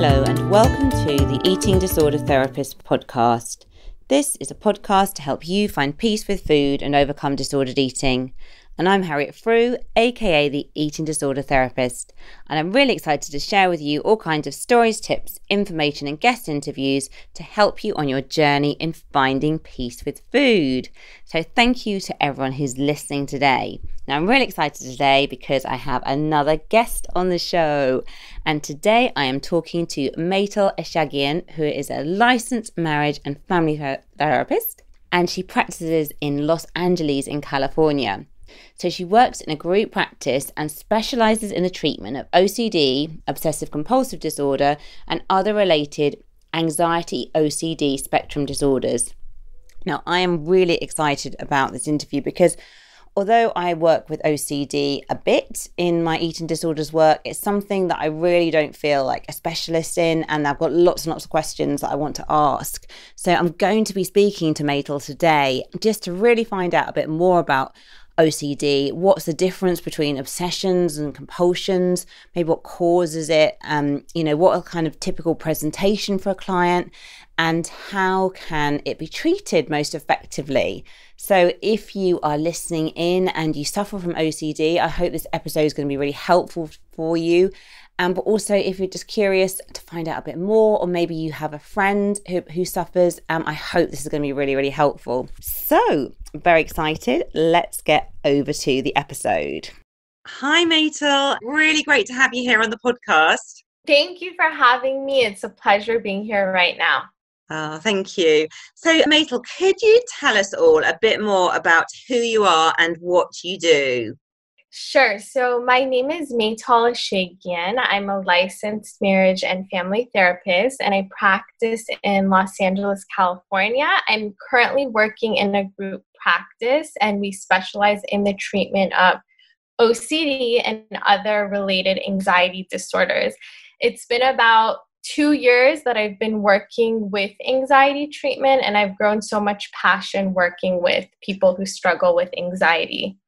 Hello and welcome to the Eating Disorder Therapist podcast. This is a podcast to help you find peace with food and overcome disordered eating. And I'm Harriet Frew, aka the Eating Disorder Therapist. And I'm really excited to share with you all kinds of stories, tips, information and guest interviews to help you on your journey in finding peace with food. So thank you to everyone who's listening today. Now I'm really excited today because I have another guest on the show. And today I am talking to Maythal Eshaghian, who is a licensed marriage and family therapist. And she practices in Los Angeles in California. So she works in a group practice and specialises in the treatment of OCD, obsessive compulsive disorder, and other related anxiety OCD spectrum disorders. Now, I am really excited about this interview because although I work with OCD a bit in my eating disorders work, it's something that I really don't feel like a specialist in, and I've got lots and lots of questions that I want to ask. So I'm going to be speaking to Maythal today just to really find out a bit more about OCD, what's the difference between obsessions and compulsions, maybe what causes it, what a kind of typical presentation for a client, and how can it be treated most effectively. So if you are listening in and you suffer from OCD, I hope this episode is going to be really helpful for you. But also if you're just curious to find out a bit more, or maybe you have a friend who suffers, I hope this is going to be really, really helpful. So very excited. Let's get over to the episode. Hi, Maythal. Really great to have you here on the podcast. Thank you for having me. It's a pleasure being here right now. Oh, thank you. So, Maythal, could you tell us all a bit more about who you are and what you do? Sure. So my name is Maythal Eshaghian. I'm a licensed marriage and family therapist, and I practice in Los Angeles, California. I'm currently working in a group practice, and we specialize in the treatment of OCD and other related anxiety disorders. It's been about 2 years that I've been working with anxiety treatment, and I've grown so much passion working with people who struggle with anxiety.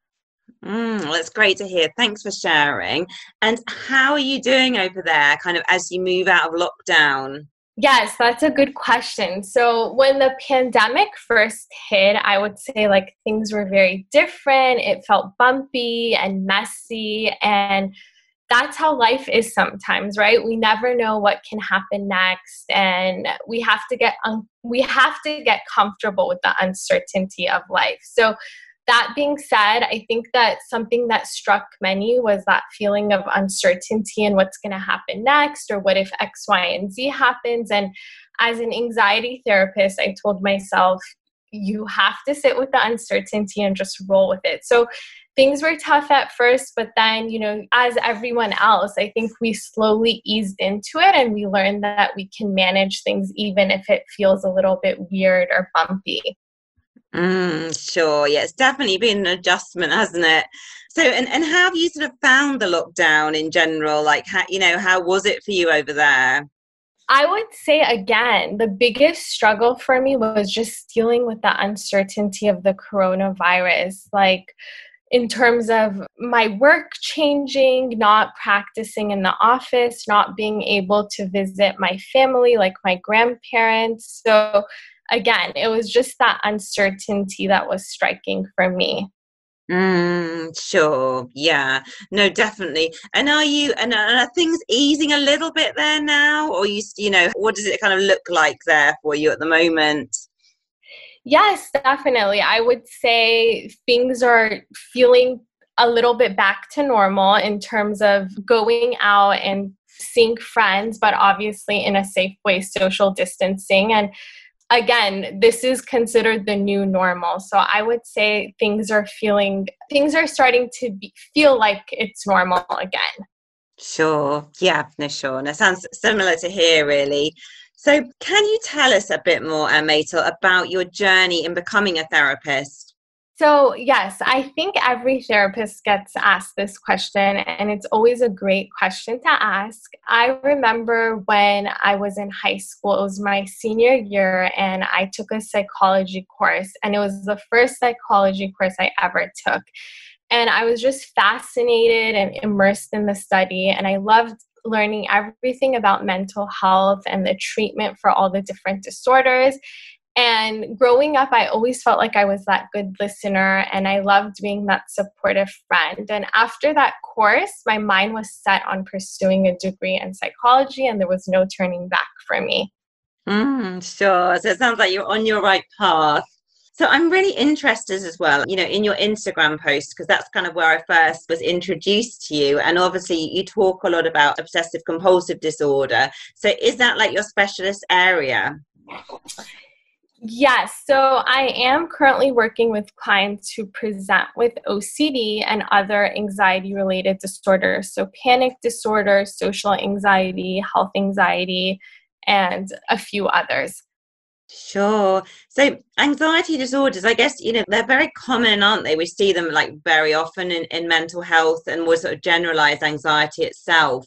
That's great to hear. Thanks for sharing. And how are you doing over there, kind of as you move out of lockdown? Yes, that's a good question. So when the pandemic first hit, I would say things were very different. It felt bumpy and messy, and that's how life is sometimes, right? We never know what can happen next, and we have to get comfortable with the uncertainty of life. So that being said, I think that something that struck many was that feeling of uncertainty and what's going to happen next, or what if X, Y, and Z happens. And as an anxiety therapist, I told myself, you have to sit with the uncertainty and just roll with it. So things were tough at first, but then, as everyone else, I think we slowly eased into it, and we learned that we can manage things even if it feels a little bit weird or bumpy. Sure. Yeah, it's definitely been an adjustment, hasn't it? So, and how have you sort of found the lockdown in general? Like, how was it for you over there? I would say, again, the biggest struggle for me was just dealing with the uncertainty of the coronavirus. In terms of my work changing, not practicing in the office, not being able to visit my family, like my grandparents. So again, it was just that uncertainty that was striking for me. Sure. Yeah. No, definitely. And are things easing a little bit there now? Or what does it kind of look like there for you at the moment? Yes, definitely. I would say things are feeling a little bit back to normal in terms of going out and seeing friends, but obviously in a safe way, social distancing. And again, this is considered the new normal. So I would say things are starting to feel like it's normal again. Sure. Yeah, no, sure. And it sounds similar to here, really. So can you tell us a bit more, Maythal, about your journey in becoming a therapist? So yes, I think every therapist gets asked this question, and it's always a great question to ask. I remember when I was in high school, it was my senior year, and I took a psychology course, and it was the first psychology course I ever took. And I was just fascinated and immersed in the study, and I loved learning everything about mental health and the treatment for all the different disorders. And growing up, I always felt like I was that good listener, and I loved being that supportive friend. And after that course, my mind was set on pursuing a degree in psychology, and there was no turning back for me. Sure. So it sounds like you're on your right path. So I'm really interested as well, in your Instagram post, because that's kind of where I first was introduced to you. And obviously you talk a lot about obsessive compulsive disorder. So is that like your specialist area? Yes. So I am currently working with clients who present with OCD and other anxiety-related disorders. So panic disorder, social anxiety, health anxiety, and a few others. Sure. So anxiety disorders, I guess, they're very common, aren't they? We see them like very often in mental health and more sort of generalized anxiety itself.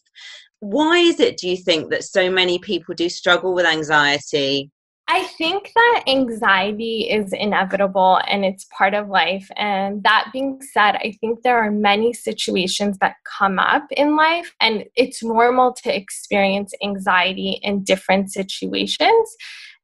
Why is it, do you think, that so many people do struggle with anxiety? I think that anxiety is inevitable and it's part of life. And that being said, I think there are many situations that come up in life, and it's normal to experience anxiety in different situations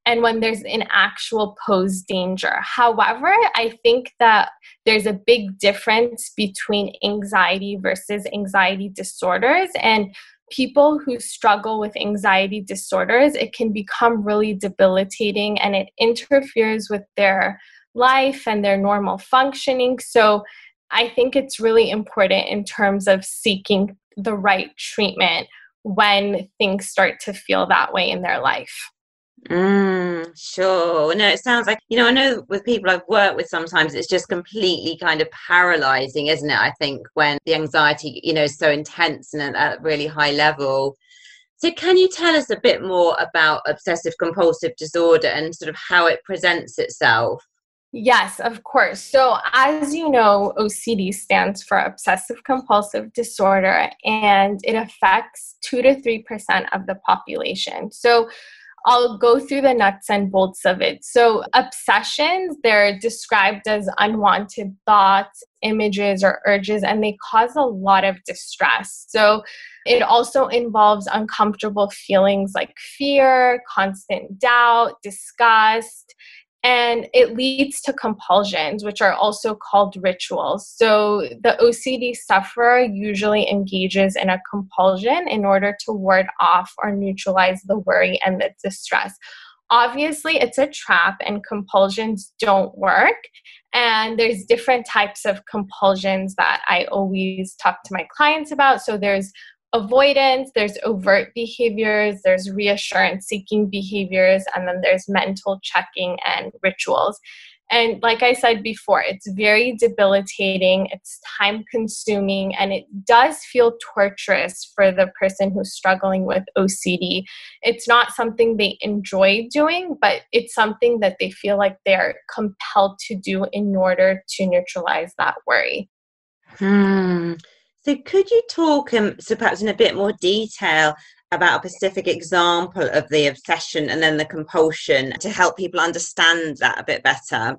and when there's an actual posed danger. However, I think that there's a big difference between anxiety versus anxiety disorders. And people who struggle with anxiety disorders, it can become really debilitating and it interferes with their life and their normal functioning. So I think it's really important in terms of seeking the right treatment when things start to feel that way in their life. Sure. No, it sounds like, I know with people I've worked with, sometimes it's just completely kind of paralyzing, isn't it? I think when the anxiety, is so intense and at a really high level. So can you tell us a bit more about obsessive compulsive disorder and sort of how it presents itself? Yes, of course. So, as you know, OCD stands for obsessive compulsive disorder, and it affects 2 to 3% of the population. So, I'll go through the nuts and bolts of it. So, obsessions, they're described as unwanted thoughts, images, or urges, and they cause a lot of distress. So, it also involves uncomfortable feelings like fear, constant doubt, disgust, and it leads to compulsions, which are also called rituals. So the OCD sufferer usually engages in a compulsion in order to ward off or neutralize the worry and the distress. Obviously, it's a trap and compulsions don't work. And there's different types of compulsions that I always talk to my clients about. So there's avoidance, there's overt behaviors, there's reassurance seeking behaviors, and then there's mental checking and rituals. And like I said before, it's very debilitating, it's time consuming, and it does feel torturous for the person who's struggling with OCD. It's not something they enjoy doing, but it's something that they feel like they're compelled to do in order to neutralize that worry. Hmm. So could you talk, so perhaps in a bit more detail, about a specific example of the obsession and then the compulsion to help people understand that a bit better?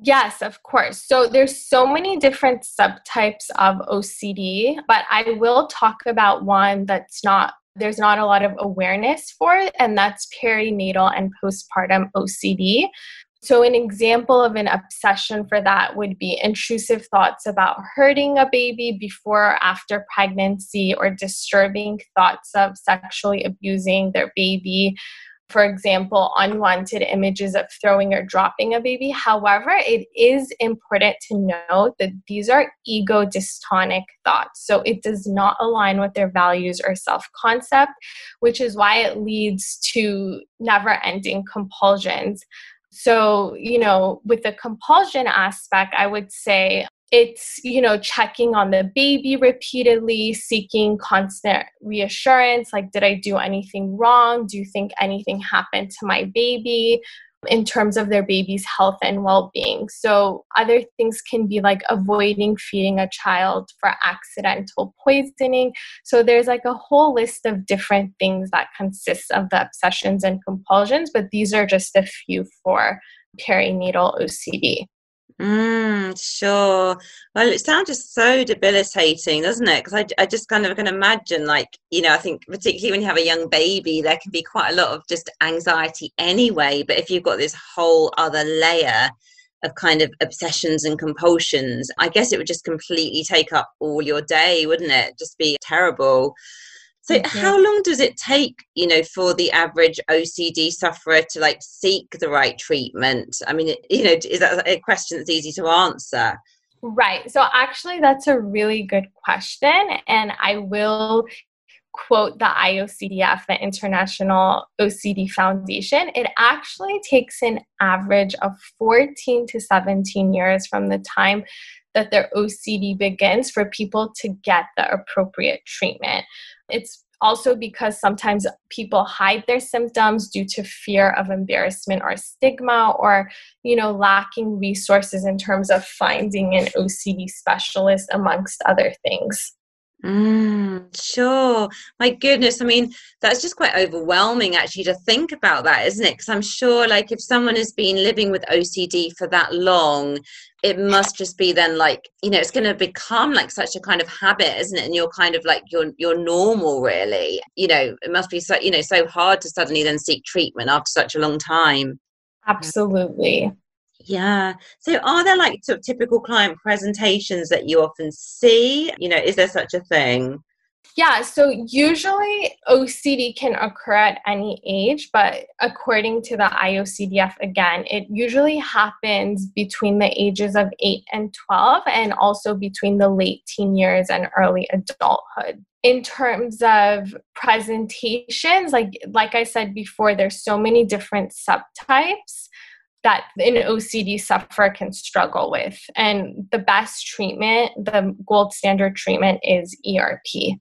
Yes, of course. So there's so many different subtypes of OCD, but I will talk about one there's not a lot of awareness for it, and that's perinatal and postpartum OCD. So an example of an obsession for that would be intrusive thoughts about hurting a baby before or after pregnancy, or disturbing thoughts of sexually abusing their baby. For example, unwanted images of throwing or dropping a baby. However, it is important to note that these are ego dystonic thoughts. So it does not align with their values or self-concept, which is why it leads to never-ending compulsions. So, with the compulsion aspect, I would say it's, checking on the baby repeatedly, seeking constant reassurance. Like, did I do anything wrong? Do you think anything happened to my baby in terms of their baby's health and well-being? So other things can be like avoiding feeding a child for accidental poisoning. So there's like a whole list of different things that consists of the obsessions and compulsions, but these are just a few for perinatal OCD. Sure. Well, it sounds just so debilitating, doesn't it? Because I just kind of can imagine, like, I think particularly when you have a young baby, there can be quite a lot of just anxiety anyway. But if you've got this whole other layer of kind of obsessions and compulsions, I guess it would just completely take up all your day, wouldn't it? Just be terrible. So Mhm. how long does it take, for the average OCD sufferer to like seek the right treatment? I mean, is that a question that's easy to answer? Right. So actually, that's a really good question. And I will quote the IOCDF, the International OCD Foundation. It actually takes an average of 14 to 17 years from the time that their OCD begins for people to get the appropriate treatment. It's also because sometimes people hide their symptoms due to fear of embarrassment or stigma, or lacking resources in terms of finding an OCD specialist, amongst other things. Sure. My goodness. I mean, that's just quite overwhelming actually to think about that, isn't it? Because I'm sure like if someone has been living with OCD for that long, it must just be then like, it's going to become like such a kind of habit, isn't it? And you're kind of like you're normal really. It must be so, so hard to suddenly then seek treatment after such a long time. Absolutely. Yeah. So are there like sort of typical client presentations that you often see? Is there such a thing? Yeah, so usually OCD can occur at any age, but according to the IOCDF, again, it usually happens between the ages of 8 and 12, and also between the late teen years and early adulthood. In terms of presentations, like I said before, there's so many different subtypes that an OCD sufferer can struggle with. And the best treatment, the gold standard treatment, is ERP.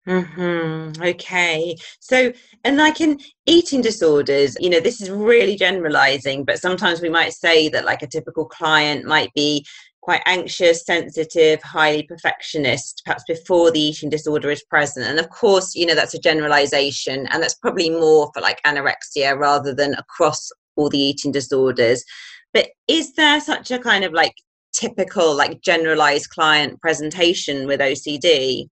Okay. So, and like in eating disorders, this is really generalizing, but sometimes we might say that like a typical client might be quite anxious, sensitive, highly perfectionist, perhaps before the eating disorder is present. And of course, that's a generalization, and that's probably more for like anorexia rather than across all the eating disorders. But is there such a kind of like typical, like generalized client presentation with OCD?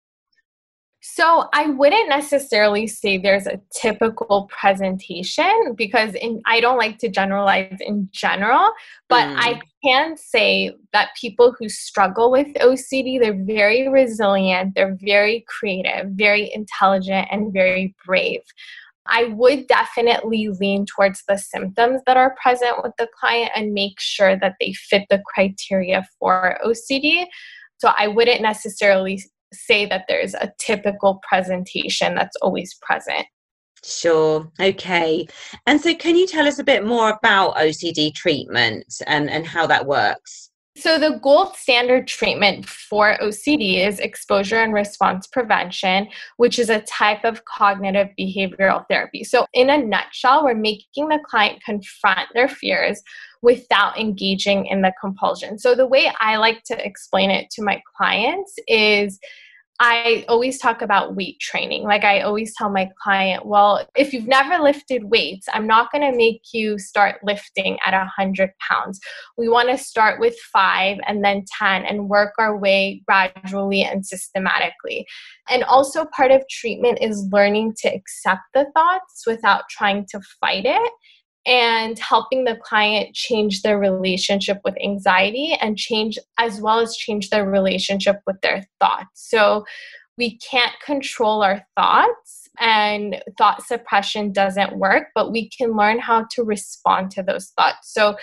So I wouldn't necessarily say there's a typical presentation, because I don't like to generalize in general, but I Mm. can say that people who struggle with OCD, they're very resilient, they're very creative, very intelligent, and very brave. I would definitely lean towards the symptoms that are present with the client and make sure that they fit the criteria for OCD. So I wouldn't necessarily say that there's a typical presentation that's always present. Sure. Okay. And so can you tell us a bit more about OCD treatment and how that works? So, the gold standard treatment for OCD is exposure and response prevention, which is a type of cognitive behavioral therapy. So, in a nutshell, we're making the client confront their fears without engaging in the compulsion. So, the way I like to explain it to my clients is, I always talk about weight training. Like I always tell my client, well, if you've never lifted weights, I'm not going to make you start lifting at 100 pounds. We want to start with 5 and then 10 and work our way gradually and systematically. And also part of treatment is learning to accept the thoughts without trying to fight it, and helping the client change their relationship with anxiety and change, as well as change their relationship with their thoughts. So we can't control our thoughts, and thought suppression doesn't work, but we can learn how to respond to those thoughts. So,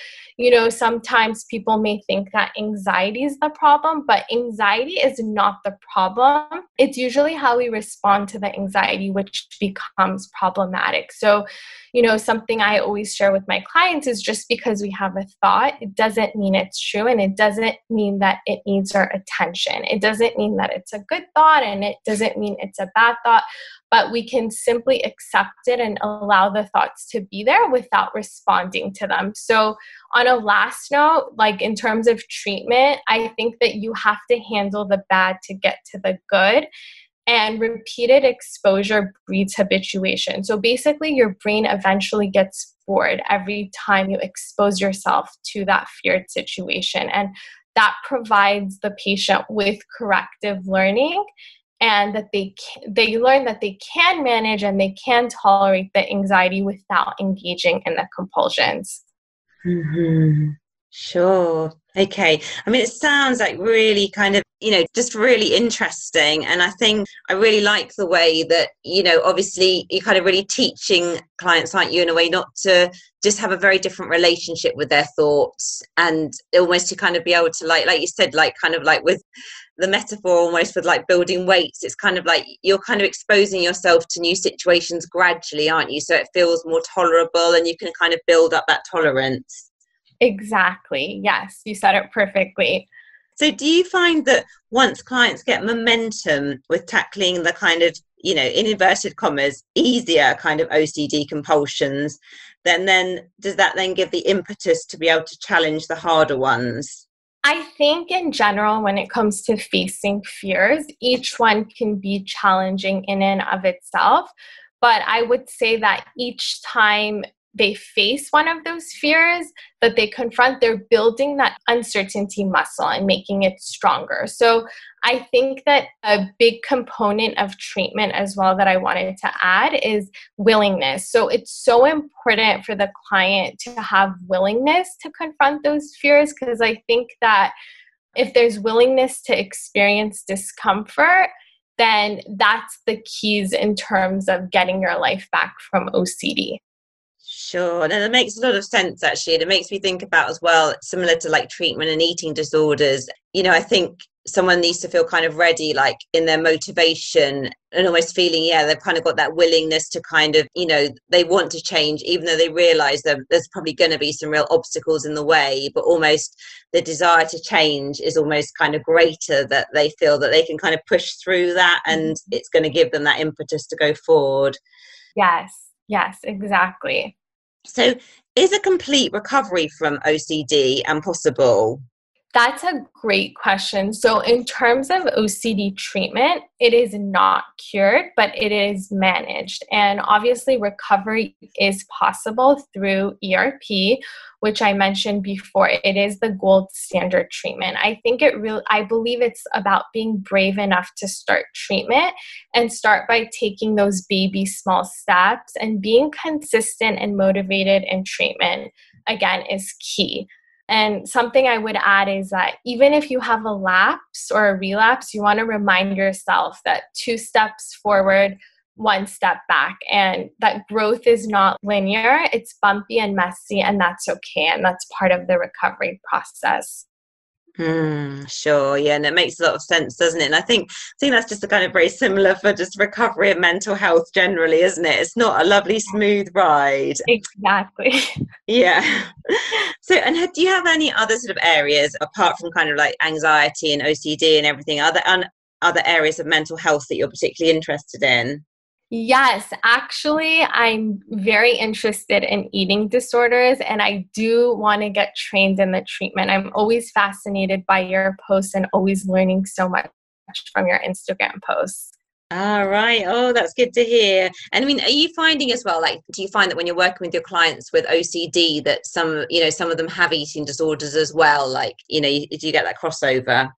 sometimes people may think that anxiety is the problem, but anxiety is not the problem. It's usually how we respond to the anxiety which becomes problematic. So, something I always share with my clients is, just because we have a thought, it doesn't mean it's true, and it doesn't mean that it needs our attention. It doesn't mean that it's a good thought, and it doesn't mean it's a bad thought, but we can simply accept it and allow the thoughts to be there without responding to them. So, on a last note, like in terms of treatment, I think that you have to handle the bad to get to the good. And repeated exposure breeds habituation. So basically, your brain eventually gets bored every time you expose yourself to that feared situation. And that provides the patient with corrective learning, and that they learn that they can manage and they can tolerate the anxiety without engaging in the compulsions. Mm-hmm. Sure. Okay. I mean, it sounds like really kind of, just really interesting. And I think I really like the way that, obviously you're kind of really teaching clients, aren't you, in a way not to just have a very different relationship with their thoughts, and almost to kind of be able to like you said, like kind of like with the metaphor almost with like building weights, it's kind of like you're kind of exposing yourself to new situations gradually, aren't you? So it feels more tolerable and you can kind of build up that tolerance. Exactly. Yes, you said it perfectly. So do you find that once clients get momentum with tackling the kind of, in inverted commas, easier kind of OCD compulsions, then does that then give the impetus to be able to challenge the harder ones? I think in general, when it comes to facing fears, each one can be challenging in and of itself. But I would say that each time they face one of those fears that they confront, they're building that uncertainty muscle and making it stronger. So I think that a big component of treatment as well that I wanted to add is willingness. So it's so important for the client to have willingness to confront those fears, because I think that if there's willingness to experience discomfort, then that's the keys in terms of getting your life back from OCD. Sure. And that makes a lot of sense, actually. And it makes me think about as well, similar to like treatment and eating disorders, I think someone needs to feel kind of ready, like in their motivation, and almost feeling, they've kind of got that willingness to kind of, they want to change, even though they realize that there's probably going to be some real obstacles in the way, but almost the desire to change is almost kind of greater, that they feel that they can kind of push through that, and it's going to give them that impetus to go forward. Yes, exactly. So is a complete recovery from OCD possible? That's a great question. So in terms of OCD treatment, it is not cured, but it is managed. And obviously recovery is possible through ERP, which I mentioned before. It is the gold standard treatment. I believe it's about being brave enough to start treatment and start by taking those baby small steps, and being consistent and motivated in treatment, again, is key. And something I would add is that even if you have a lapse or a relapse, you want to remind yourself that 2 steps forward, 1 step back, and that growth is not linear. It's bumpy and messy, and that's okay. And that's part of the recovery process. Sure. Yeah. And it makes a lot of sense, doesn't it? And I think that's just a kind of very similar for just recovery and mental health generally, isn't it? It's not a lovely, smooth ride. Exactly. Yeah. So, and do you have any other sort of areas apart from kind of like anxiety and OCD and everything, other areas of mental health that you're particularly interested in? Yes, actually, I'm very interested in eating disorders, and I do want to get trained in the treatment. I'm always fascinated by your posts and always learning so much from your Instagram posts. All right. Oh, that's good to hear. And I mean, are you finding as well, like, do you find that when you're working with your clients with OCD that some of them have eating disorders as well? Like, do you get that crossover?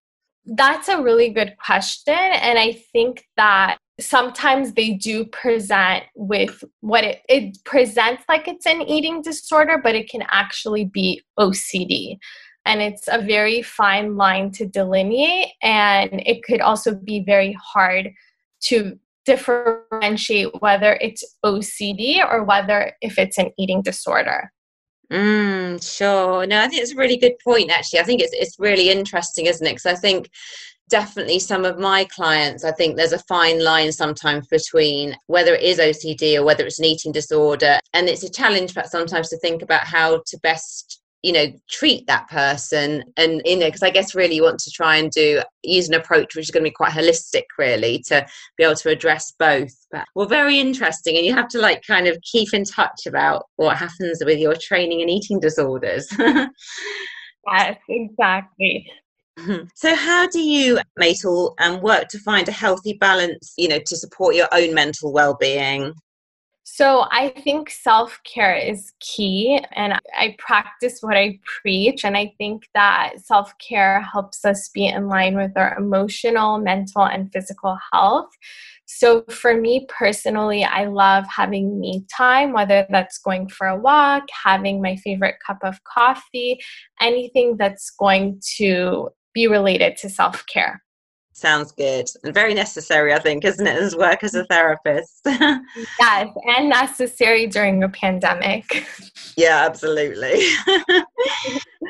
That's a really good question. And I think that sometimes they do present with what it presents like it's an eating disorder, but it can actually be OCD. And it's a very fine line to delineate. And it could also be very hard to differentiate whether it's OCD or whether if it's an eating disorder. Sure. No, I think it's a really good point, actually. I think it's really interesting, isn't it? Because I think definitely some of my clients, I think there's a fine line sometimes between whether it is OCD or whether it's an eating disorder. And it's a challenge, but sometimes to think about how to best, treat that person. And, because I guess really you want to try and use an approach which is going to be quite holistic, really, to be able to address both. But well, very interesting. And you have to like kind of keep in touch about what happens with your training and eating disorders. Yes, exactly. So how do you, Maythal, work to find a healthy balance, to support your own mental well-being? So I think self-care is key, and I practice what I preach. And I think that self-care helps us be in line with our emotional, mental, and physical health. So for me personally, I love having me time, whether that's going for a walk, having my favorite cup of coffee, anything that's going to be related to self-care. Sounds good. And very necessary, I think, isn't it, as work as a therapist? Yes, and necessary during a pandemic. Yeah, absolutely.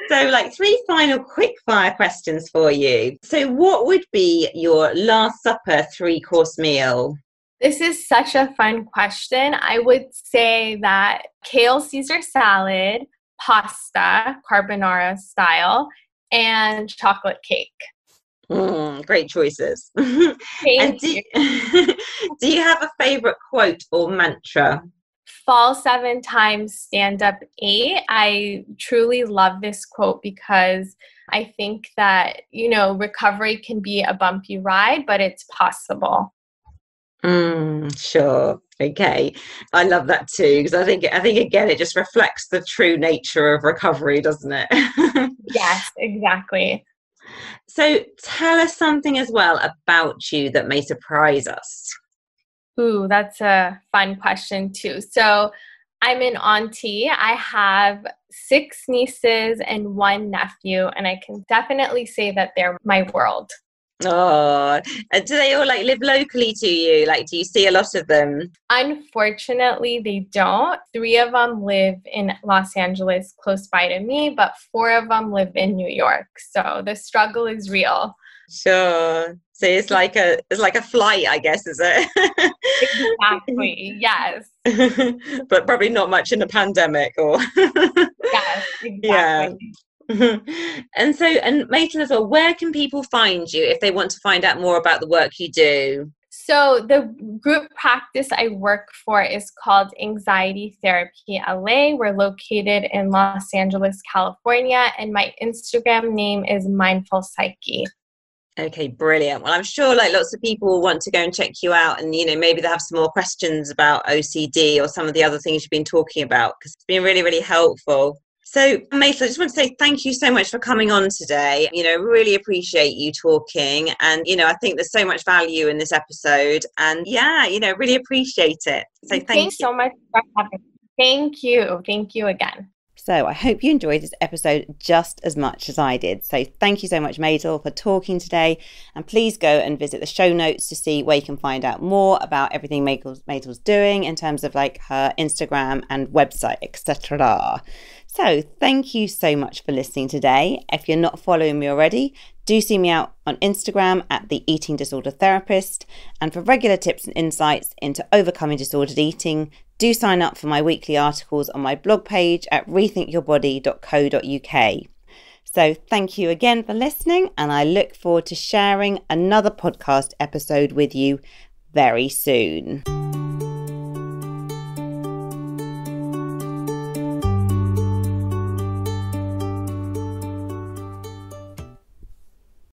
So, like, three final quick fire questions for you. So, what would be your last supper 3-course meal? This is such a fun question. I would say that kale Caesar salad, pasta, carbonara style, and chocolate cake. Great choices. And Thank you. do you have a favorite quote or mantra? Fall 7 times, stand up 8. I truly love this quote because I think that, recovery can be a bumpy ride, but it's possible. Sure. Okay. I love that too, because I think again it just reflects the true nature of recovery, doesn't it? Yes, exactly. So tell us something as well about you that may surprise us. Ooh, that's a fun question too. So I'm an auntie. I have 6 nieces and 1 nephew, and I can definitely say that they're my world. Oh, and do they all like live locally to you? Like, do you see a lot of them? Unfortunately, they don't. 3 of them live in Los Angeles, close by to me, but 4 of them live in New York. So the struggle is real. Sure. So it's like a flight, I guess, is it? Exactly. Yes. But probably not much in the pandemic, or Yes, yeah. exactly. And Maythal as well, where can people find you if they want to find out more about the work you do? So the group practice I work for is called Anxiety Therapy LA. We're located in Los Angeles, California, and my Instagram name is Mindful Psyche. Okay, brilliant. Well, I'm sure like lots of people will want to go and check you out, and maybe they have some more questions about OCD or some of the other things you've been talking about, because it's been really, really helpful. So, Maythal, I just want to say thank you so much for coming on today. Really appreciate you talking. And, I think there's so much value in this episode. And yeah, really appreciate it. So thank Thanks you. so much for having me. Thank you. Thank you again. So I hope you enjoyed this episode just as much as I did. So thank you so much, Maythal, for talking today. And please go and visit the show notes to see where you can find out more about everything Maythal's doing in terms of like her Instagram and website, etc. So thank you so much for listening today. If you're not following me already, do see me out on Instagram at The Eating Disorder Therapist. And for regular tips and insights into overcoming disordered eating, do sign up for my weekly articles on my blog page at rethinkyourbody.co.uk. So thank you again for listening, and I look forward to sharing another podcast episode with you very soon.